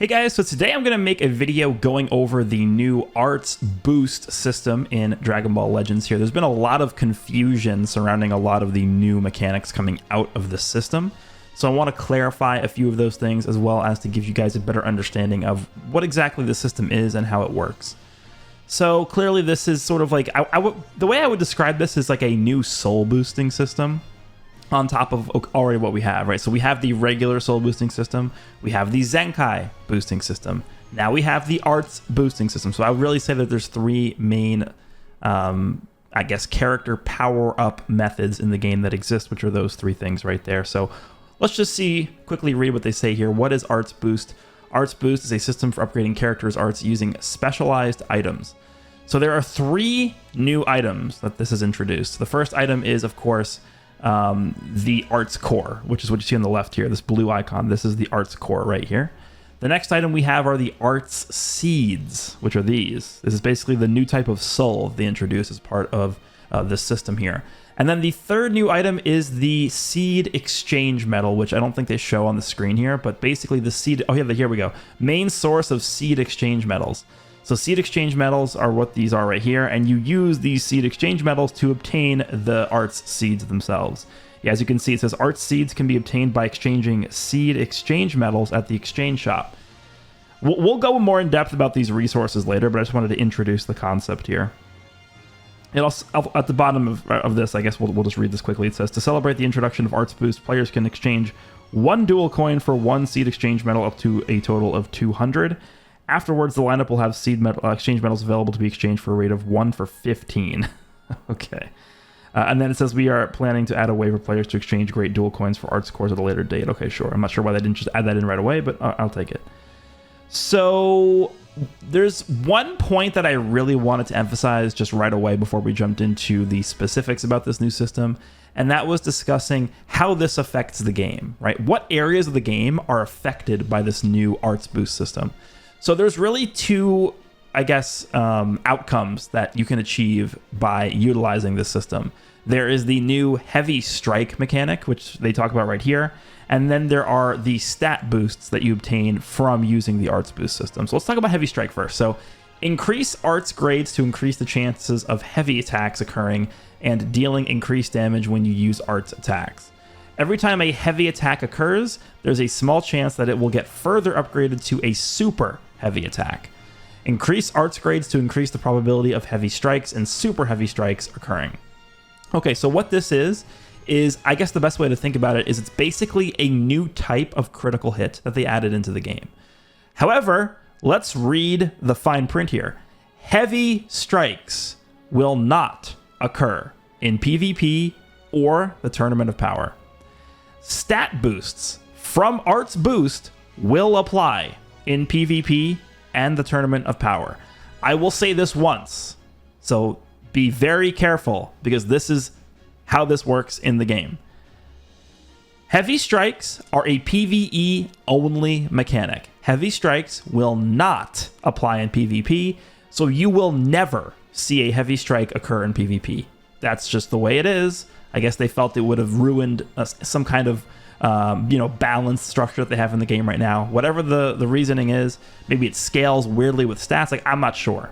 Hey guys, so today I'm going to make a video going over the new Arts Boost system in Dragon Ball Legends here. There's been a lot of confusion surrounding a lot of the new mechanics coming out of the system. So I want to clarify a few of those things as well as to give you guys a better understanding of what exactly the system is and how it works. So clearly this is sort of like, the way I would describe this is like a new soul boosting system on top of already what we have, right? So we have the regular soul boosting system, we have the Zenkai boosting system, now we have the Arts boosting system. So I would really say that there's three main, I guess, character power-up methods in the game that exist, which are those three things right there. So let's just quickly read what they say here. What is Arts Boost? Arts Boost is a system for upgrading characters' arts using specialized items. So there are three new items that this has introduced. The first item is, of course, the Arts Core, which is what you see on the left here, this blue icon. This is the Arts Core right here. The next item we have are the Arts Seeds, which are these. This is basically the new type of soul they introduced as part of this system here. And then the third new item is the Seed Exchange Medal, which I don't think they show on the screen here, but basically the seed, oh yeah, here we go. Main source of Seed Exchange Medals. So Seed Exchange Medals are what these are right here, and you use these Seed Exchange Medals to obtain the Arts Seeds themselves. Yeah, as you can see, it says Arts Seeds can be obtained by exchanging Seed Exchange Medals at the exchange shop. We'll go more in depth about these resources later, but I just wanted to introduce the concept here. It also, at the bottom of this, I guess we'll just read this quickly. It says, to celebrate the introduction of Arts Boost, players can exchange one dual coin for one Seed Exchange Medal up to a total of 200. Afterwards, the lineup will have exchange medals available to be exchanged for a rate of 1 for 15. Okay. And then it says we are planning to add a way for players to exchange great dual coins for Arts Cores at a later date. Okay, sure. I'm not sure why they didn't just add that in right away, but I'll take it. So there's one point that I really wanted to emphasize just right away before we jumped into the specifics about this new system, and that was discussing how this affects the game, right? What areas of the game are affected by this new Arts Boost system? So there's really two, I guess, outcomes that you can achieve by utilizing this system. There is the new Heavy Strike mechanic, which they talk about right here. And then there are the stat boosts that you obtain from using the Arts Boost system. So let's talk about Heavy Strike first. So increase Arts grades to increase the chances of heavy attacks occurring and dealing increased damage when you use Arts attacks. Every time a heavy attack occurs, there's a small chance that it will get further upgraded to a super heavy attack. Increase Arts grades to increase the probability of heavy strikes and super heavy strikes occurring. Okay, so what this is I guess the best way to think about it is it's basically a new type of critical hit that they added into the game. However, let's read the fine print here. Heavy strikes will not occur in PvP or the Tournament of Power. Stat boosts from Arts Boost will apply in PvP and the Tournament of Power. I will say this once, so be very careful because this is how this works in the game. Heavy strikes are a PvE only mechanic. Heavy strikes will not apply in PvP, so you will never see a heavy strike occur in PvP. That's just the way it is. I guess they felt it would have ruined some kind of balanced structure that they have in the game right now. Whatever the reasoning is, maybe it scales weirdly with stats. Like, I'm not sure.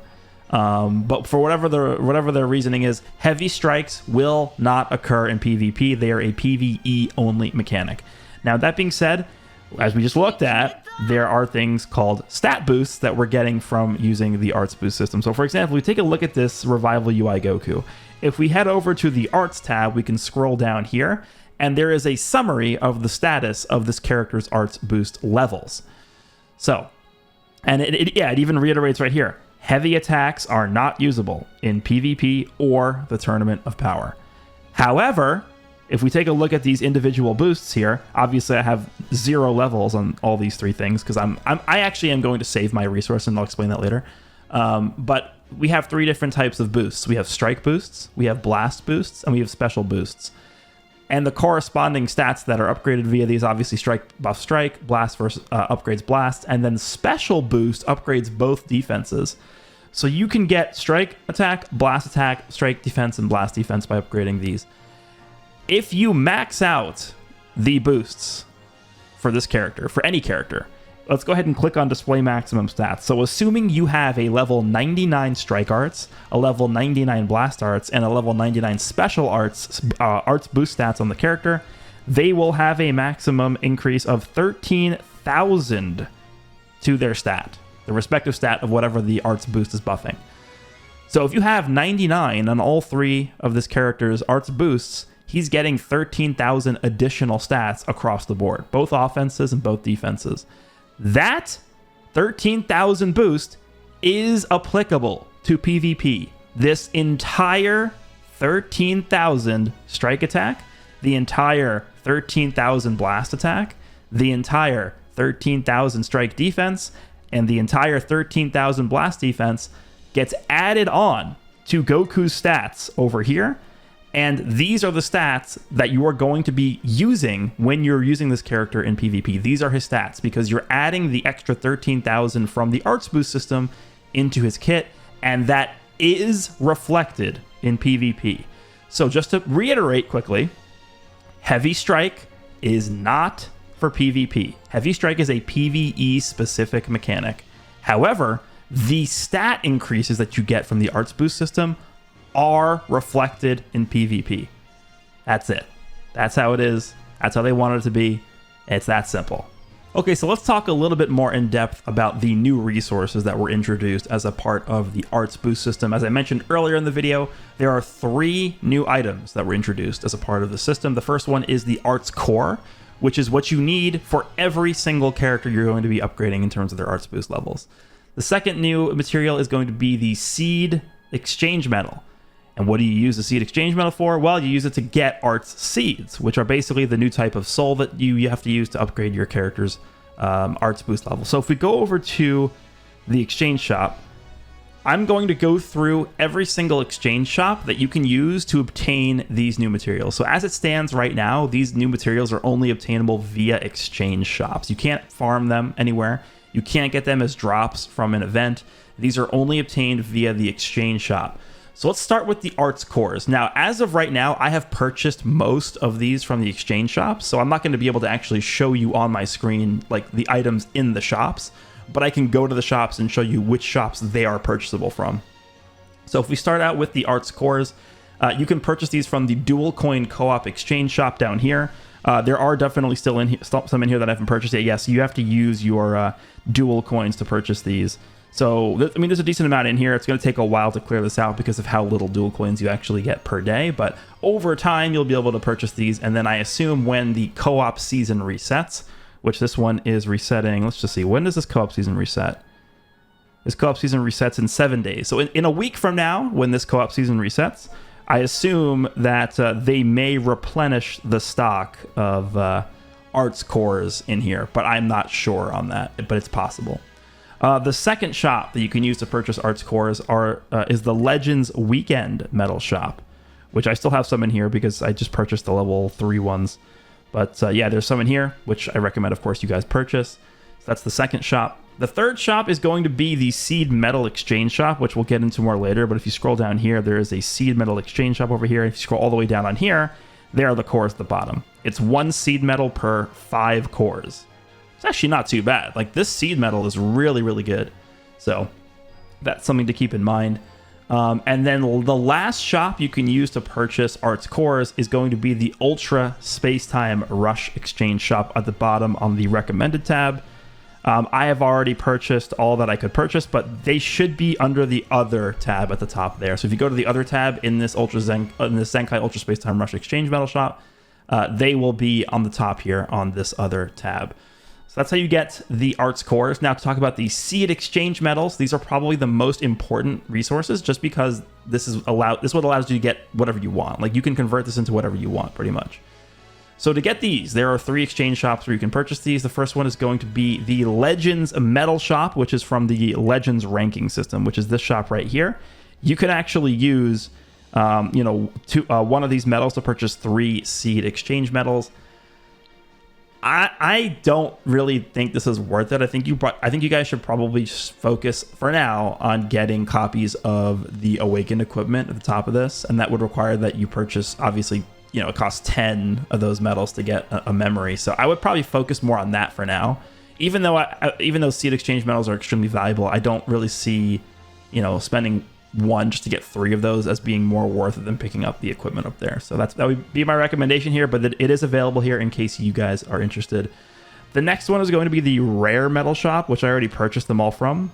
But for whatever their reasoning is, heavy strikes will not occur in PvP. They are a PvE only mechanic. Now, that being said, as we just looked at, there are things called stat boosts that we're getting from using the Arts Boost system. So, for example, we take a look at this Revival UI Goku. If we head over to the Arts tab, we can scroll down here, and there is a summary of the status of this character's Arts Boost levels. So, and it even reiterates right here, heavy attacks are not usable in PvP or the Tournament of Power. However, if we take a look at these individual boosts here, obviously I have 0 levels on all these three things because I actually am going to save my resource, and I'll explain that later. But we have 3 different types of boosts. We have strike boosts, we have blast boosts, and we have special boosts. And the corresponding stats that are upgraded via these, obviously strike buff strike, blast versus upgrades blast, and then special boost upgrades both defenses. So you can get strike attack, blast attack, strike defense, and blast defense by upgrading these. If you max out the boosts for this character, for any character, let's go ahead and click on display maximum stats. So assuming you have a level 99 strike arts, a level 99 blast arts, and a level 99 special arts boost stats on the character, they will have a maximum increase of 13,000 to their stat, the respective stat of whatever the arts boost is buffing. So if you have 99 on all three of this character's arts boosts, he's getting 13,000 additional stats across the board, both offenses and both defenses. That 13,000 boost is applicable to PvP. This entire 13,000 strike attack, the entire 13,000 blast attack, the entire 13,000 strike defense, and the entire 13,000 blast defense gets added on to Goku's stats over here. And these are the stats that you are going to be using when you're using this character in PvP. These are his stats because you're adding the extra 13,000 from the arts boost system into his kit, and that is reflected in PvP. So just to reiterate quickly, Heavy Strike is not for PvP. Heavy Strike is a PvE specific mechanic. However, the stat increases that you get from the arts boost system are reflected in PvP. That's it. That's how it is. That's how they want it to be. It's that simple. Okay, so let's talk a little bit more in depth about the new resources that were introduced as a part of the arts boost system. As I mentioned earlier in the video, there are 3 new items that were introduced as a part of the system. The first one is the arts core, which is what you need for every single character you're going to be upgrading in terms of their arts boost levels. The second new material is going to be the seed exchange medal. And what do you use the seed exchange medal for? Well, you use it to get arts seeds, which are basically the new type of soul that you have to use to upgrade your character's arts boost level. So if we go over to the exchange shop, I'm going to go through every single exchange shop that you can use to obtain these new materials. So as it stands right now, these new materials are only obtainable via exchange shops. You can't farm them anywhere. You can't get them as drops from an event. These are only obtained via the exchange shop. So let's start with the arts cores. Now, as of right now, I have purchased most of these from the exchange shops, so I'm not going to be able to actually show you on my screen like the items in the shops, but I can go to the shops and show you which shops they are purchasable from. So if we start out with the arts cores, you can purchase these from the Dual Coin Co-op exchange shop down here. There are definitely still some in here that I haven't purchased yet. Yes, you have to use your dual coins to purchase these. So, I mean, there's a decent amount in here. It's going to take a while to clear this out because of how little dual coins you actually get per day. But over time, you'll be able to purchase these. And then I assume when the co-op season resets, which this one is resetting. Let's just see. When does this co-op season reset? This co-op season resets in 7 days. So in a week from now, when this co-op season resets, I assume that they may replenish the stock of arts cores in here. But I'm not sure on that. But it's possible. The second shop that you can use to purchase arts cores is the Legends Weekend Medal Shop, which I still have some in here because I just purchased the level 3 ones. But yeah, there's some in here, which I recommend, of course, you guys purchase. So that's the second shop. The third shop is going to be the Seed Medal Exchange Shop, which we'll get into more later. But if you scroll down here, there is a Seed Medal Exchange Shop over here. If you scroll all the way down on here, there are the cores at the bottom. It's 1 seed medal per 5 cores. It's actually not too bad. Like, this seed medal is really, really good. So that's something to keep in mind. And then the last shop you can use to purchase arts cores is going to be the Ultra Spacetime Rush Exchange Shop at the bottom on the recommended tab. I have already purchased all that I could purchase, but they should be under the other tab at the top there. So if you go to the other tab in this Zenkai Ultra Spacetime Rush Exchange Medal Shop, they will be on the top here on this other tab. So that's how you get the arts cores. Now to talk about the seed exchange medals, these are probably the most important resources just because this is what allows you to get whatever you want. Like, you can convert this into whatever you want pretty much. So to get these, there are 3 exchange shops where you can purchase these. The first one is going to be the Legends Medal Shop, which is from the Legends ranking system, which is this shop right here. You can actually use one of these medals to purchase 3 seed exchange medals. I don't really think this is worth it. I think you guys should probably just focus for now on getting copies of the Awakened equipment at the top of this, and that would require that you purchase, obviously, it costs 10 of those medals to get a memory. So I would probably focus more on that for now. even though seed exchange medals are extremely valuable, I don't really see, spending one just to get 3 of those as being more worth it than picking up the equipment up there. So that would be my recommendation here, but it is available here in case you guys are interested. The next one is going to be the rare medal shop, which I already purchased them all from.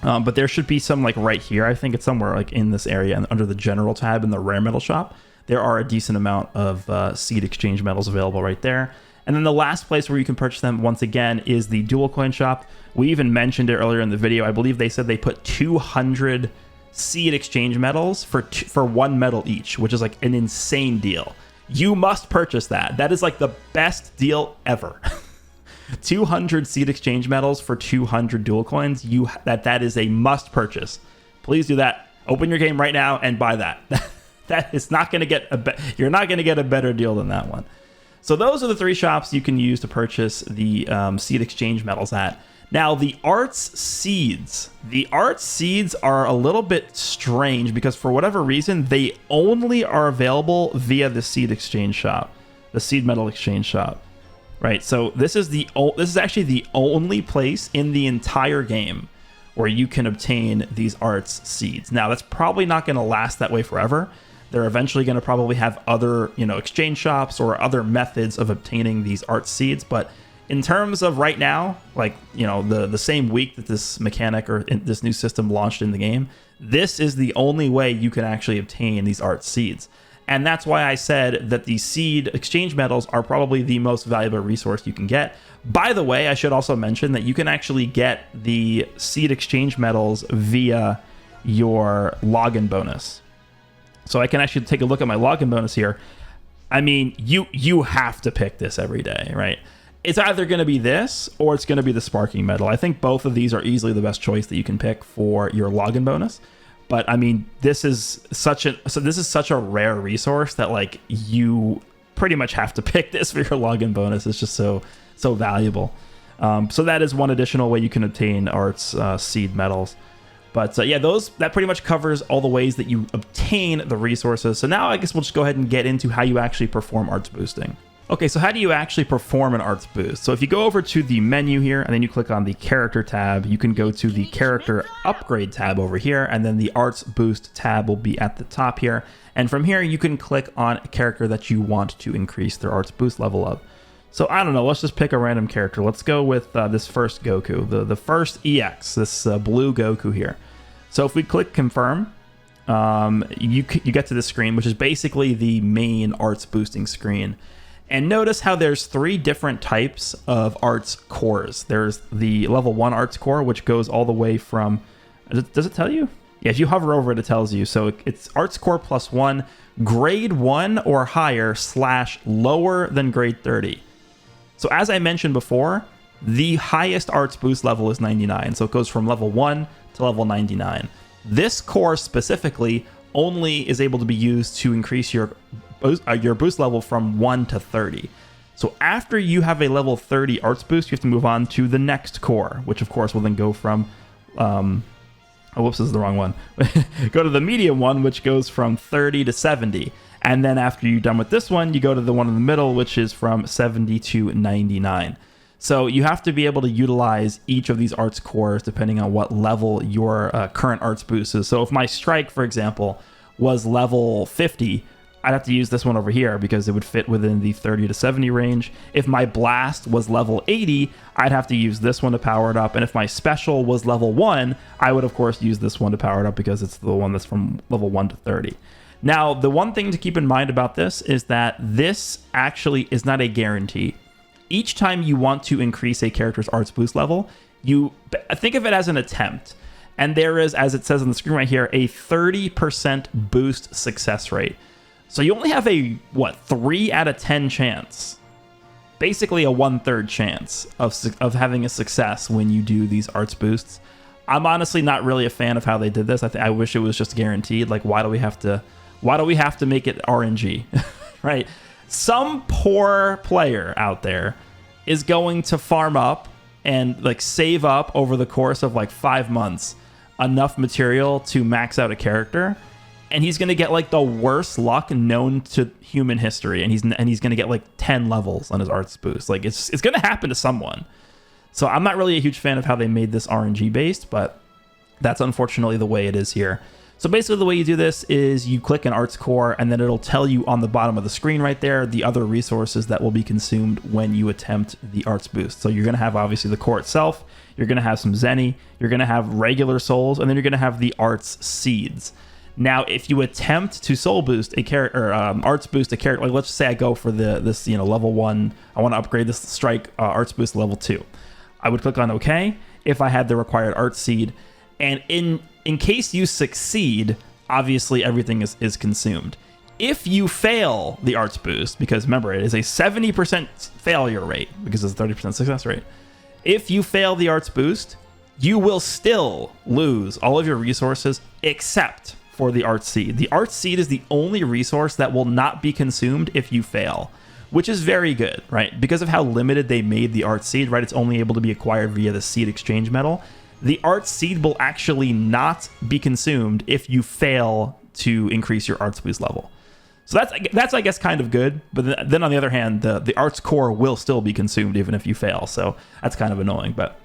But there should be some like right here. I think it's somewhere like in this area and under the general tab in the rare medal shop. There are a decent amount of seed exchange medals available right there. And then the last place where you can purchase them once again is the dual coin shop. We even mentioned it earlier in the video. I believe they said they put 200 seed exchange medals for 1 medal each, which is like an insane deal. You must purchase that. That is like the best deal ever. 200 seed exchange medals for 200 dual coins. That is a must purchase. Please do that. Open your game right now and buy that. That is not going to get you're not going to get a better deal than that one. So those are the 3 shops you can use to purchase the seed exchange medals at. Now, the arts seeds. The arts seeds are a little bit strange because for whatever reason, they only are available via the seed exchange shop, the seed medal exchange shop, right? So this is actually the only place in the entire game where you can obtain these arts seeds. Now, that's probably not going to last that way forever. They're eventually going to probably have other, exchange shops or other methods of obtaining these arts seeds, but in terms of right now, like, the same week that this mechanic or this new system launched in the game, this is the only way you can actually obtain these art seeds. And that's why I said that the seed exchange medals are probably the most valuable resource you can get. By the way, I should also mention that you can actually get the seed exchange medals via your login bonus. So I can actually take a look at my login bonus here. I mean, you have to pick this every day, right? It's either going to be this or it's going to be the sparking medal. I think both of these are easily the best choice that you can pick for your login bonus. But I mean, this is such a rare resource that like you pretty much have to pick this for your login bonus. It's just so valuable. So that is one additional way you can obtain arts seed medals. But yeah, that pretty much covers all the ways that you obtain the resources. So now I guess we'll just go ahead and get into how you actually perform arts boosting. Okay, so how do you actually perform an arts boost? So if you go over to the menu here and then you click on the character tab, you can go to the character upgrade tab over here, and then the arts boost tab will be at the top here. And from here, you can click on a character that you want to increase their arts boost level up. So I don't know, let's just pick a random character. Let's go with this first Goku, the first EX, this blue Goku here. So if we click confirm, you get to this screen, which is basically the main arts boosting screen. And notice how there's 3 different types of arts cores. There's the level 1 arts core, which goes all the way from, does it tell you? Yeah, if you hover over it, it tells you. So it's arts core +1, grade 1 or higher / lower than grade 30. So as I mentioned before, the highest arts boost level is 99. So it goes from level 1 to level 99. This core specifically only is able to be used to increase your boost level from 1 to 30. So after you have a level 30 arts boost, you have to move on to the next core, which of course will then go from, whoops, this is the wrong one. Go to the medium one, which goes from 30 to 70. And then after you're done with this one, you go to the one in the middle, which is from 70 to 99. So you have to be able to utilize each of these arts cores depending on what level your current arts boost is. So if my strike, for example, was level 50, I'd have to use this one over here because it would fit within the 30 to 70 range. If my blast was level 80, I'd have to use this one to power it up. And if my special was level 1, I would of course use this one to power it up because it's the one that's from level 1 to 30. Now, the one thing to keep in mind about this is that this actually is not a guarantee. Each time you want to increase a character's arts boost level, you think of it as an attempt. And there is, as it says on the screen right here, a 30% boost success rate. So you only have a, 3 out of 10 chance. Basically a 1/3 chance of having a success when you do these arts boosts. I'm honestly not really a fan of how they did this. I wish it was just guaranteed. Like, why do we have to make it RNG? Right? Some poor player out there is going to farm up and like save up over the course of like 5 months enough material to max out a character, and he's going to get like the worst luck known to human history, and he's going to get like 10 levels on his arts boost. Like it's going to happen to someone. So I'm not really a huge fan of how they made this RNG based, but that's unfortunately the way it is here. So basically the way you do this is you click an arts core, and then it'll tell you on the bottom of the screen right there the other resources that will be consumed when you attempt the arts boost. So you're going to have obviously the core itself, you're going to have some Zenny, you're going to have regular souls, and then you're going to have the arts seeds. Now, if you attempt to soul boost a character, arts boost a character, like let's just say I go for this level 1, I want to upgrade this strike arts boost to level 2. I would click on OK if I had the required arts seed, and in case you succeed, obviously everything is consumed. If you fail the arts boost, because remember it is a 70% failure rate because it's a 30% success rate. If you fail the arts boost, you will still lose all of your resources except for the arts seed. The arts seed is the only resource that will not be consumed if you fail, which is very good, right? Because of how limited they made the arts seed, right? It's only able to be acquired via the seed exchange medal. The arts seed will actually not be consumed if you fail to increase your arts boost level. So that's I guess kind of good, but then on the other hand, the arts core will still be consumed even if you fail. So that's kind of annoying, but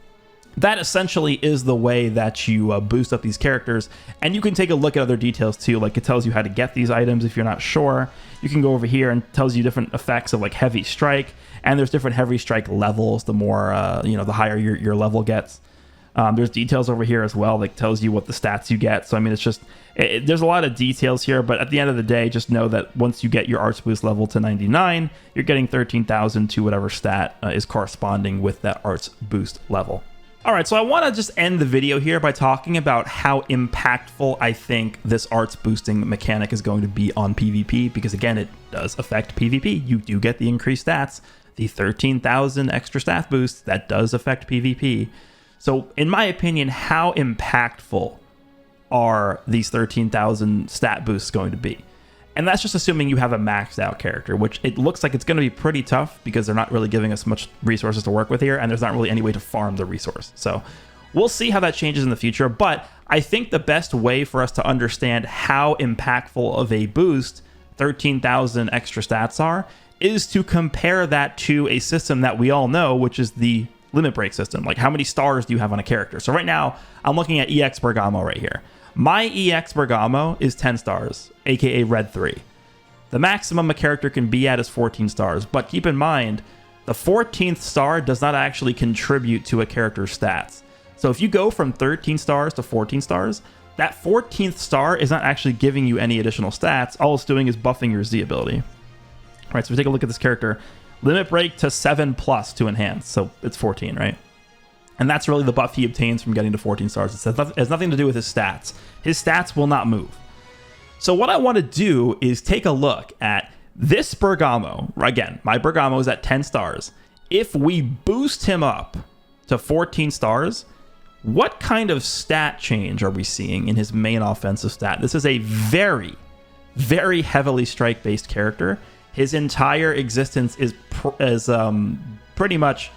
that essentially is the way that you boost up these characters. And you can take a look at other details too, like it tells you how to get these items if you're not sure. You can go over here and tells you different effects of like heavy strike, and there's different heavy strike levels. The more the higher your level gets. There's details over here as well that tells you what the stats you get. So I mean, it's just there's a lot of details here, but at the end of the day, just know that once you get your arts boost level to 99, you're getting 13,000 to whatever stat is corresponding with that arts boost level. All right, so I want to just end the video here by talking about how impactful I think this arts boosting mechanic is going to be on PvP, because again, it does affect PvP. You do get the increased stats, the 13,000 extra stat boosts, that does affect PvP. So in my opinion, how impactful are these 13,000 stat boosts going to be? And that's just assuming you have a maxed out character, which it looks like it's going to be pretty tough because they're not really giving us much resources to work with here, and there's not really any way to farm the resource. So we'll see how that changes in the future, but I think the best way for us to understand how impactful of a boost 13,000 extra stats are is to compare that to a system that we all know, which is the limit break system. Like, how many stars do you have on a character? So right now, I'm looking at EX Bergamo right here. My EX Bergamo is 10 stars, aka Red 3. The maximum a character can be at is 14 stars, but keep in mind, the 14th star does not actually contribute to a character's stats. So if you go from 13 stars to 14 stars, that 14th star is not actually giving you any additional stats. All it's doing is buffing your Z ability. All right, so we take a look at this character. Limit break to 7+ to enhance, so it's 14, right? And that's really the buff he obtains from getting to 14 stars. It has nothing to do with his stats. His stats will not move. So what I want to do is take a look at this Bergamo. Again, my Bergamo is at 10 stars. If we boost him up to 14 stars, what kind of stat change are we seeing in his main offensive stat? This is a very, very heavily strike-based character. His entire existence is pretty much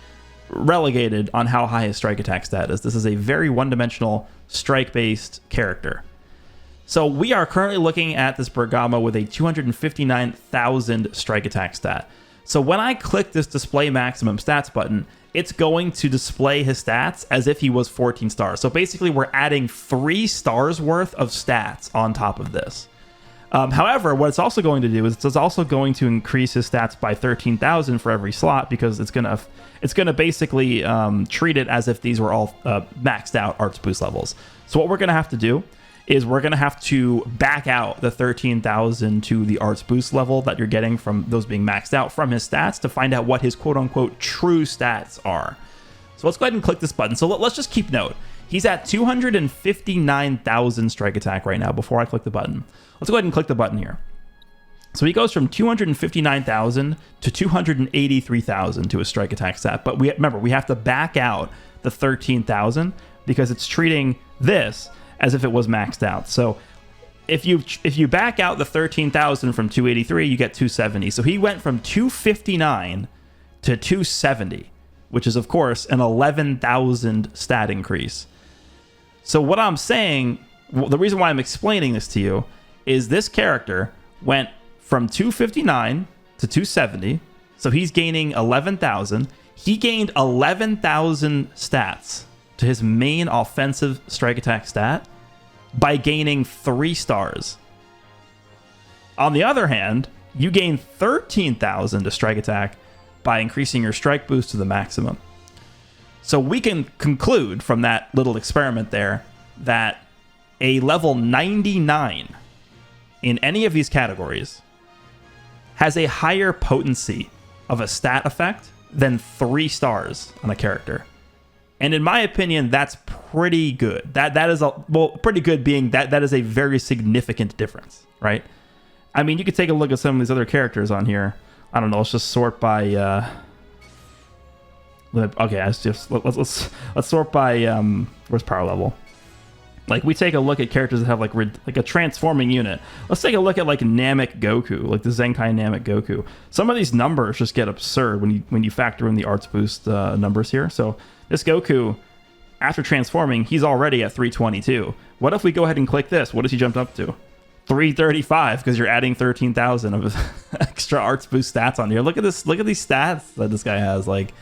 relegated on how high his strike attack stat is. This is a very one-dimensional strike-based character. So we are currently looking at this Bergamo with a 259,000 strike attack stat. So when I click this display maximum stats button, it's going to display his stats as if he was 14 stars. So basically we're adding 3 stars worth of stats on top of this. However, what it's also going to do is it's also going to increase his stats by 13,000 for every slot, because it's gonna basically treat it as if these were all maxed out arts boost levels. So what we're gonna have to do is we're gonna have to back out the 13,000 to the arts boost level that you're getting from those being maxed out from his stats to find out what his quote unquote true stats are. So let's go ahead and click this button. So let's just keep note. He's at 259,000 strike attack right now before I click the button. Let's go ahead and click the button here. So he goes from 259,000 to 283,000 to his strike attack stat. But remember, we have to back out the 13,000 because it's treating this as if it was maxed out. So if you back out the 13,000 from 283, you get 270. So he went from 259 to 270, which is, of course, an 11,000 stat increase. So what I'm saying, the reason why I'm explaining this to you is this character went from 259 to 270. So he's gaining 11,000. He gained 11,000 stats to his main offensive strike attack stat by gaining 3 stars. On the other hand, you gain 13,000 to strike attack by increasing your strike boost to the maximum. So we can conclude from that little experiment there that a level 99 in any of these categories has a higher potency of a stat effect than 3 stars on a character. And in my opinion, that's pretty good. That is pretty good being that is a very significant difference, right? I mean, you could take a look at some of these other characters on here. I don't know. Let's just sort by. Okay, let's sort by where's power level. Like, we take a look at characters that have like a transforming unit. Let's take a look at like Namek Goku, like the Zenkai Namek Goku. Some of these numbers just get absurd when you factor in the arts boost numbers here. So this Goku, after transforming, he's already at 322. What if we go ahead and click this? What does he jump up to? 335, because you're adding 13,000 of extra arts boost stats on here. Look at this. Look at these stats that this guy has. Like,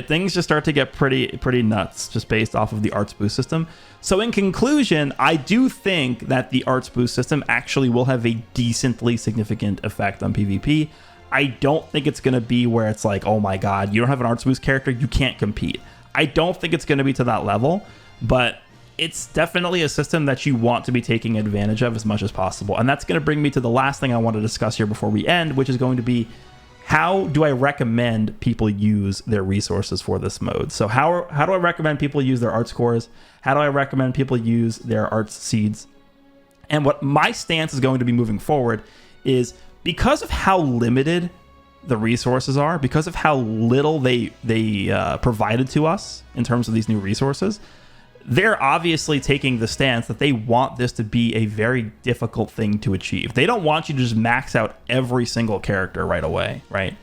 things just start to get pretty nuts just based off of the arts boost system. So in conclusion, I do think that the arts boost system actually will have a decently significant effect on PvP. I don't think it's going to be where it's like, oh my god, you don't have an arts boost character, you can't compete. I don't think it's going to be to that level, but it's definitely a system that you want to be taking advantage of as much as possible. And that's going to bring me to the last thing I want to discuss here before we end, which is going to be, how do I recommend people use their resources for this mode? So how do I recommend people use their art scores? How do I recommend people use their arts seeds? And what my stance is going to be moving forward is, because of how limited the resources are, because of how little they provided to us in terms of these new resources, they're obviously taking the stance that they want this to be a very difficult thing to achieve. They don't want you to just max out every single character right away, right?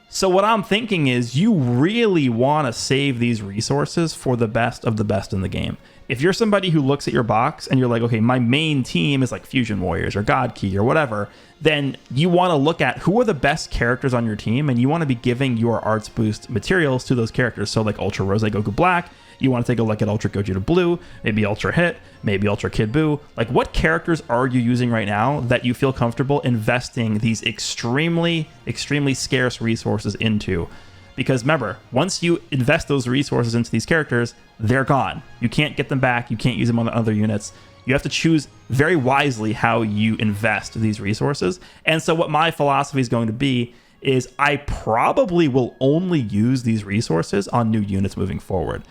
So what I'm thinking is, you really want to save these resources for the best of the best in the game. If you're somebody who looks at your box and you're like, okay, my main team is like Fusion Warriors or God Key or whatever, then you want to look at who are the best characters on your team, and you want to be giving your arts boost materials to those characters. So like Ultra Rose Goku Black, you want to take a look at Ultra Gogeta Blue, maybe Ultra Hit, maybe Ultra Kid Buu. Like, what characters are you using right now that you feel comfortable investing these extremely scarce resources into? Because remember, once you invest those resources into these characters, they're gone. You can't get them back. You can't use them on the other units. You have to choose very wisely how you invest these resources. And so what my philosophy is going to be is, I probably will only use these resources on new units moving forward.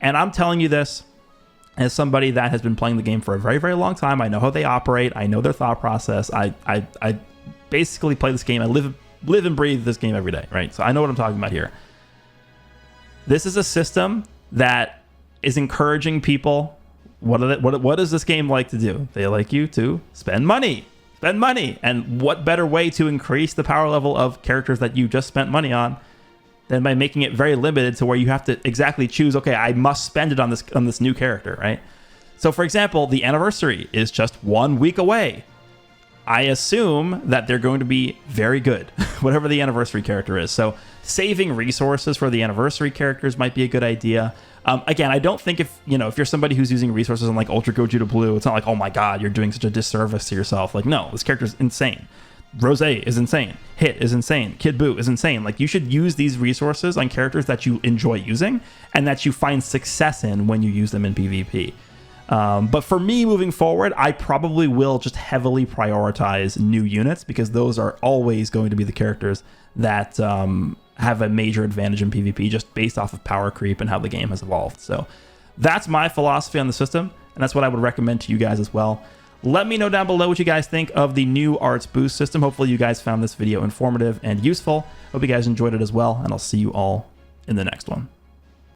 And I'm telling you this as somebody that has been playing the game for a very, very long time. I know how they operate. I know their thought process. I basically play this game. I live and breathe this game every day, right? So I know what I'm talking about here. This is a system that is encouraging people. What does this game like to do? They like you to spend money. Spend money. And what better way to increase the power level of characters that you just spent money on than by making it very limited to where you have to exactly choose, okay, I must spend it on this new character, right? So for example, the anniversary is just 1 week away. I assume that they're going to be very good, whatever the anniversary character is. So saving resources for the anniversary characters might be a good idea. Again, I don't think if you're somebody who's using resources on like Ultra Gogeta Blue, it's not like, oh my god, you're doing such a disservice to yourself. Like, no, this character's insane. Rose is insane. Hit is insane. Kid Buu is insane. Like, you should use these resources on characters that you enjoy using and that you find success in when you use them in PvP. But for me moving forward, I probably will just heavily prioritize new units, because those are always going to be the characters that have a major advantage in PvP, just based off of power creep and how the game has evolved. So that's my philosophy on the system, and that's what I would recommend to you guys as well. Let me know down below what you guys think of the new arts boost system. Hopefully you guys found this video informative and useful. Hope you guys enjoyed it as well, and I'll see you all in the next one.